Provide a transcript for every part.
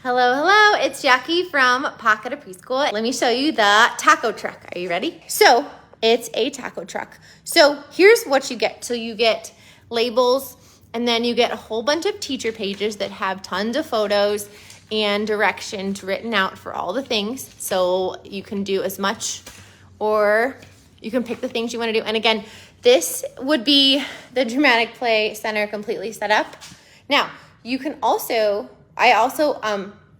Hello, hello, it's Jackie from Pocket of Preschool. Let me show you the taco truck. Are you ready? So it's a taco truck. So here's what you get. So you get labels, and then you get a whole bunch of teacher pages that have tons of photos and directions written out for all the things. So you can do as much, or you can pick the things you want to do. And again, this would be the Dramatic Play Center completely set up. Now, you can also, I also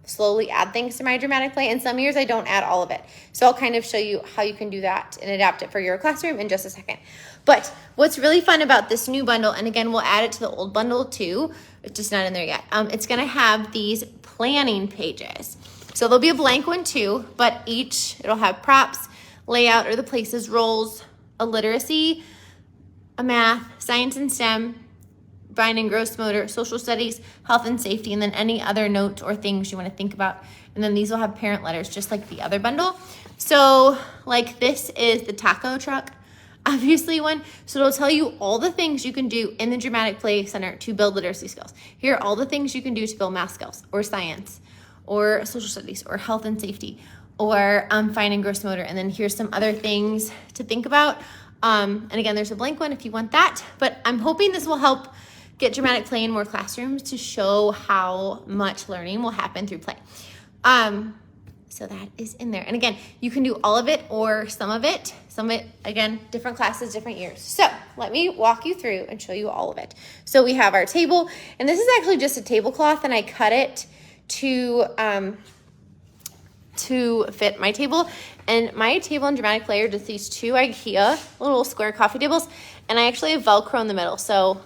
slowly add things to my Dramatic Play, and some years I don't add all of it. So I'll kind of show you how you can do that and adapt it for your classroom in just a second. But what's really fun about this new bundle, and again, we'll add it to the old bundle too, it's just not in there yet. It's gonna have these planning pages. So there'll be a blank one too, but it'll have props, layout or the places, roles, a literacy, a math, science and STEM, fine and gross motor, social studies, health and safety, and then any other notes or things you want to think about. And then these will have parent letters just like the other bundle. So like this is the taco truck, obviously one. So it'll tell you all the things you can do in the Dramatic Play Center to build literacy skills. Here are all the things you can do to build math skills or science or social studies or health and safety or fine and gross motor. And then here's some other things to think about. And again, there's a blank one if you want that, but I'm hoping this will help get Dramatic Play in more classrooms to show how much learning will happen through play. So that is in there. And again, you can do all of it or some of it, again, different classes, different years. So let me walk you through and show you all of it. So we have our table, and this is actually just a tablecloth, and I cut it to fit my table. And my table in Dramatic Play are just these two IKEA little square coffee tables, and I actually have Velcro in the middle, so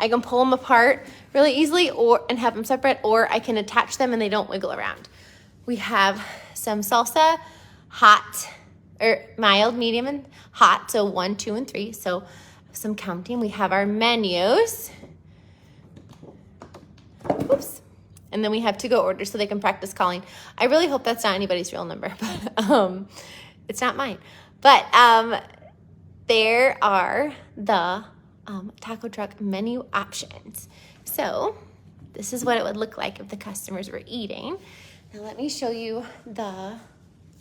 I can pull them apart really easily and have them separate, or I can attach them and they don't wiggle around. We have some salsa, hot, or mild, medium, and hot, so 1, 2, and 3, so some counting. We have our menus. Oops. And then we have to-go orders so they can practice calling. I really hope that's not anybody's real number, but it's not mine. But there are the taco truck menu options. So this is what it would look like if the customers were eating. Now let me show you the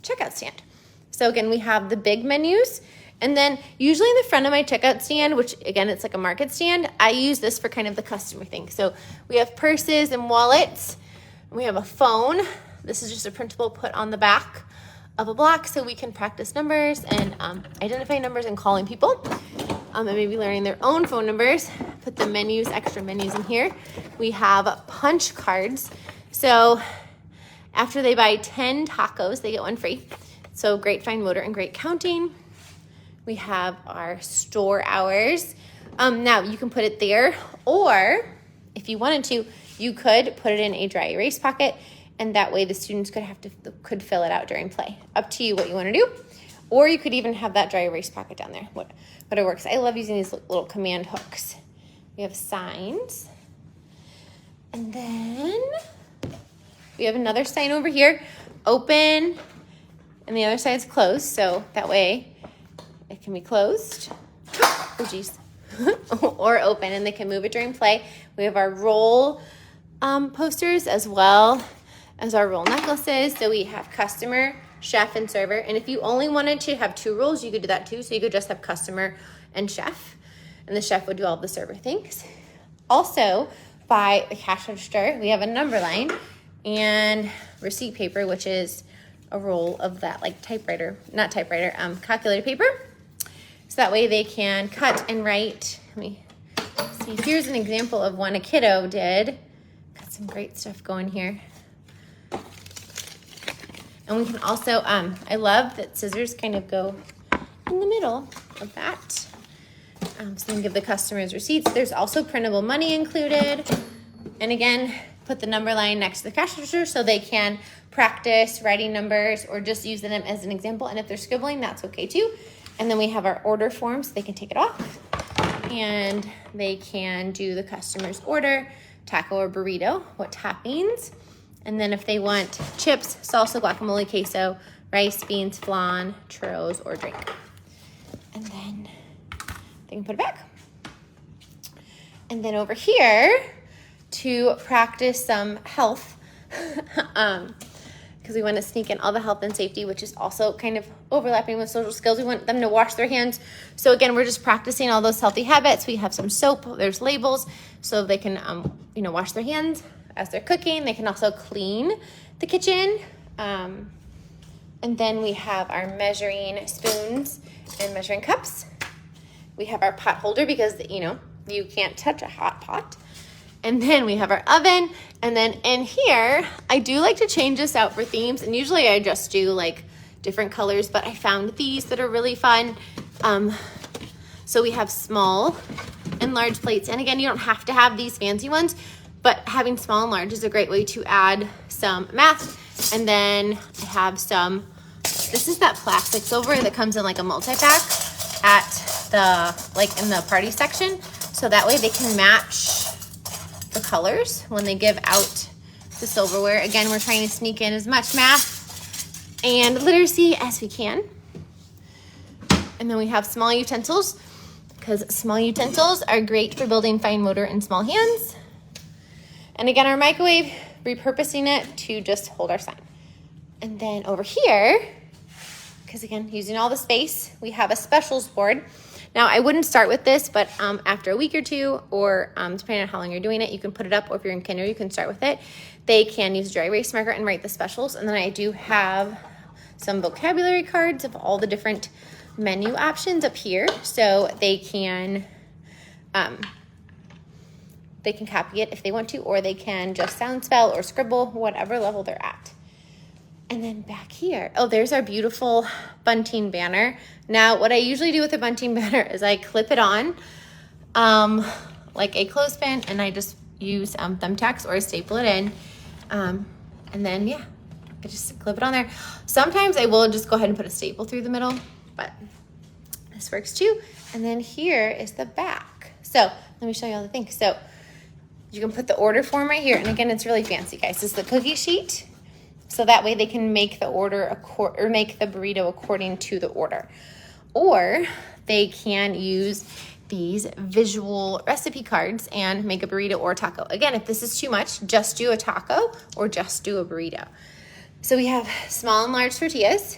checkout stand. So again, we have the big menus, and then usually in the front of my checkout stand, which again, it's like a market stand, I use this for kind of the customer thing. So we have purses and wallets. We have a phone. This is just a printable put on the back of a block so we can practice numbers and identify numbers and calling people. And maybe learning their own phone numbers. Put the menus, extra menus in here. We have punch cards. So after they buy 10 tacos, they get one free. So great fine motor and great counting. We have our store hours. Now you can put it there, or if you wanted to, you could put it in a dry erase pocket, and that way the students could fill it out during play. Up to you what you want to do. Or you could even have that dry erase pocket down there. But it works. I love using these little command hooks. We have signs. And then we have another sign over here. Open. And the other side's closed. So that way it can be closed. Oh, geez. Or open. And they can move it during play. We have our roll posters as well as our roll necklaces. So we have customer, chef, and server. And if you only wanted to have 2 roles, you could do that too. So you could just have customer and chef, and the chef would do all the server things. Also, by the cash register, we have a number line and receipt paper, which is a roll of that like calculator paper. So that way they can cut and write. Let me see. Here's an example of one a kiddo did. Got some great stuff going here. And we can also, I love that scissors kind of go in the middle of that. So you can give the customers receipts. There's also printable money included. And again, put the number line next to the cash register so they can practice writing numbers or just use them as an example. And if they're scribbling, that's okay too. And then we have our order form so they can take it off. And they can do the customer's order, taco or burrito, what toppings. And then if they want chips, salsa, guacamole, queso, rice, beans, flan, churros, or drink. And then they can put it back. And then over here, to practice some health because we want to sneak in all the health and safety, which is also kind of overlapping with social skills. We want them to wash their hands. So again, we're just practicing all those healthy habits. We have some soap, there's labels, so they can, wash their hands as they're cooking. They can also clean the kitchen. And then we have our measuring spoons and measuring cups. We have our pot holder because, you can't touch a hot pot. And then we have our oven. And then in here, I do like to change this out for themes. And usually I just do like different colors, but I found these that are really fun. So we have small and large plates. And again, you don't have to have these fancy ones, but having small and large is a great way to add some math. And then I have some, this is that plastic silver that comes in like a multi-pack at in the party section. So that way they can match the colors when they give out the silverware. Again, we're trying to sneak in as much math and literacy as we can. And then we have small utensils, because small utensils are great for building fine motor in small hands. And again, our microwave, repurposing it to just hold our sign. And then over here, because again, using all the space, we have a specials board. Now, I wouldn't start with this, but after a week or two, or depending on how long you're doing it, you can put it up, or if you're in kinder, you can start with it. They can use a dry erase marker and write the specials. And then I do have some vocabulary cards of all the different menu options up here, so they can copy it if they want to, or they can just sound spell or scribble, whatever level they're at. And then back here, there's our beautiful bunting banner. Now, what I usually do with a bunting banner is I clip it on like a clothespin, and I just use thumbtacks or I staple it in. And then, I just clip it on there. Sometimes I will just go ahead and put a staple through the middle, but this works too. And then here is the back. So let me show you all the things. So you can put the order form right here. And again, it's really fancy, guys. This is the cookie sheet. So that way they can make the order or make the burrito according to the order. Or they can use these visual recipe cards and make a burrito or a taco. Again, if this is too much, just do a taco or just do a burrito. So we have small and large tortillas,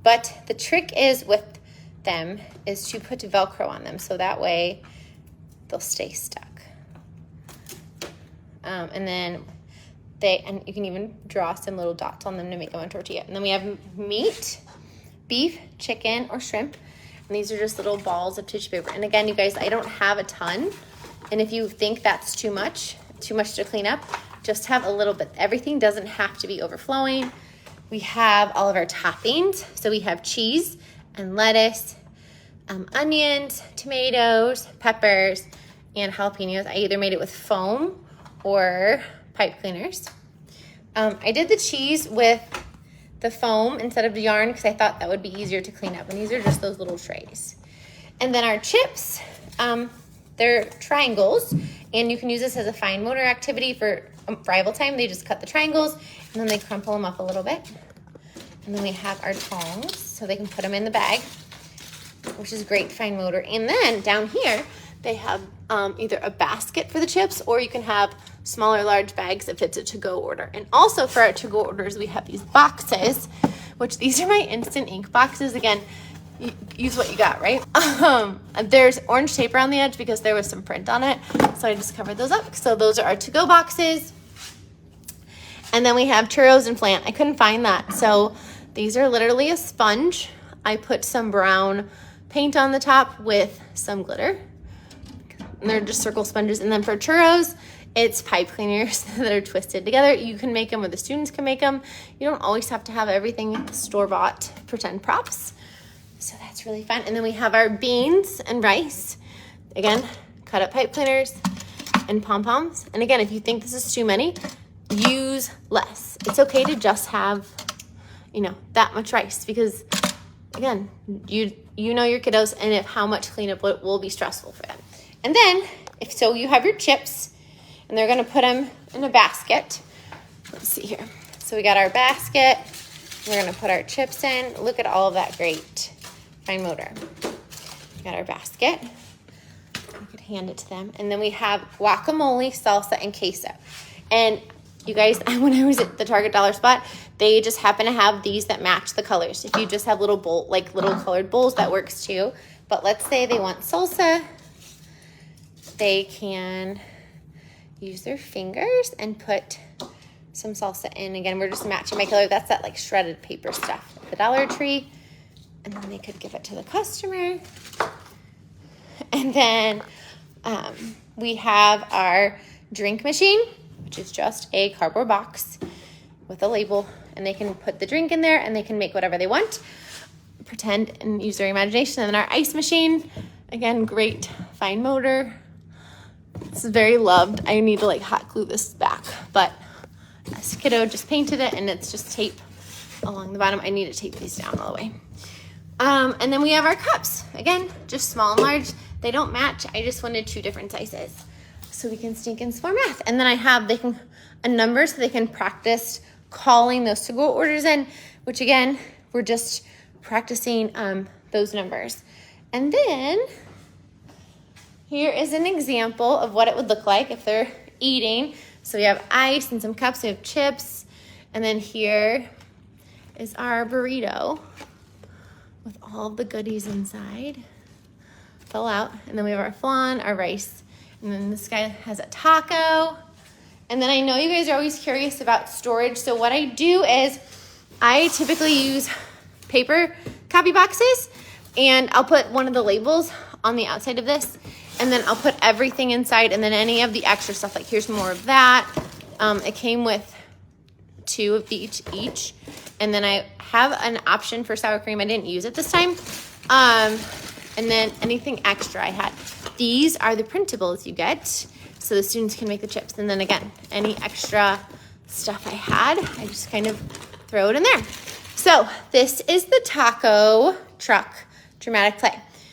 but the trick is with them is to put Velcro on them, so that way they'll stay stuck. And then and you can even draw some little dots on them to make them a tortilla. And then we have meat, beef, chicken, or shrimp. And these are just little balls of tissue paper. And again, you guys, I don't have a ton. And if you think that's too much to clean up, just have a little bit. Everything doesn't have to be overflowing. We have all of our toppings. So we have cheese and lettuce, onions, tomatoes, peppers, and jalapenos. I either made it with foam or pipe cleaners. I did the cheese with the foam instead of the yarn because I thought that would be easier to clean up. And these are just those little trays. And then our chips, they're triangles, and you can use this as a fine motor activity for rival time. They just cut the triangles and then they crumple them up a little bit. And then we have our tongs, so they can put them in the bag, which is great fine motor. And then down here, they have either a basket for the chips, or you can have small or large bags that fits a to-go order. And also for our to-go orders, we have these boxes, which these are my instant ink boxes. Again, use what you got, right? There's orange tape around the edge because there was some print on it, so I just covered those up. So those are our to-go boxes. And then we have churros and flan. I couldn't find that, so these are literally a sponge. I put some brown paint on the top with some glitter. And they're just circle sponges. And then for churros, it's pipe cleaners that are twisted together. You can make them, or the students can make them. You don't always have to have everything store-bought pretend props. So that's really fun. And then we have our beans and rice. Again, cut up pipe cleaners and pom-poms. And again, if you think this is too many, use less. It's okay to just have, that much rice, because again, you know your kiddos, and if how much cleanup will be stressful for them. And then, you have your chips, and they're gonna put them in a basket. Let's see here. So we got our basket. We're gonna put our chips in. Look at all of that great fine motor. We got our basket. We could hand it to them. And then we have guacamole, salsa, and queso. And You guys, when I was at the Target dollar spot, they just happen to have these that match the colors. If you just have little little colored bowls, that works too. But let's say they want salsa, they can use their fingers and put some salsa in. Again, we're just matching my color. That's that like shredded paper stuff at the Dollar Tree. And then they could give it to the customer. And then we have our drink machine, which is just a cardboard box with a label. And they can put the drink in there and they can make whatever they want. Pretend and use their imagination. And then our ice machine, again, great fine motor. This is very loved. I need to like hot glue this back, but this kiddo just painted it and it's just tape along the bottom. I need to tape these down all the way. And then we have our cups. Again, just small and large. They don't match. I just wanted 2 different sizes so we can sneak in some more math. And then I have a number so they can practice calling those to-go orders in, which again, we're just practicing those numbers. And then here is an example of what it would look like if they're eating. So we have ice and some cups, we have chips, and then here is our burrito with all the goodies inside. Fill out, and then we have our flan, our rice, and then this guy has a taco. And then I know you guys are always curious about storage, so what I do is I typically use paper copy boxes, and I'll put one of the labels on the outside of this, and then I'll put everything inside, and then any of the extra stuff, like here's more of that. It came with 2 of each. And then I have an option for sour cream. I didn't use it this time. And then anything extra I had. These are the printables you get, so the students can make the chips. And then again, any extra stuff I had, I just kind of throw it in there. So this is the taco truck dramatic play.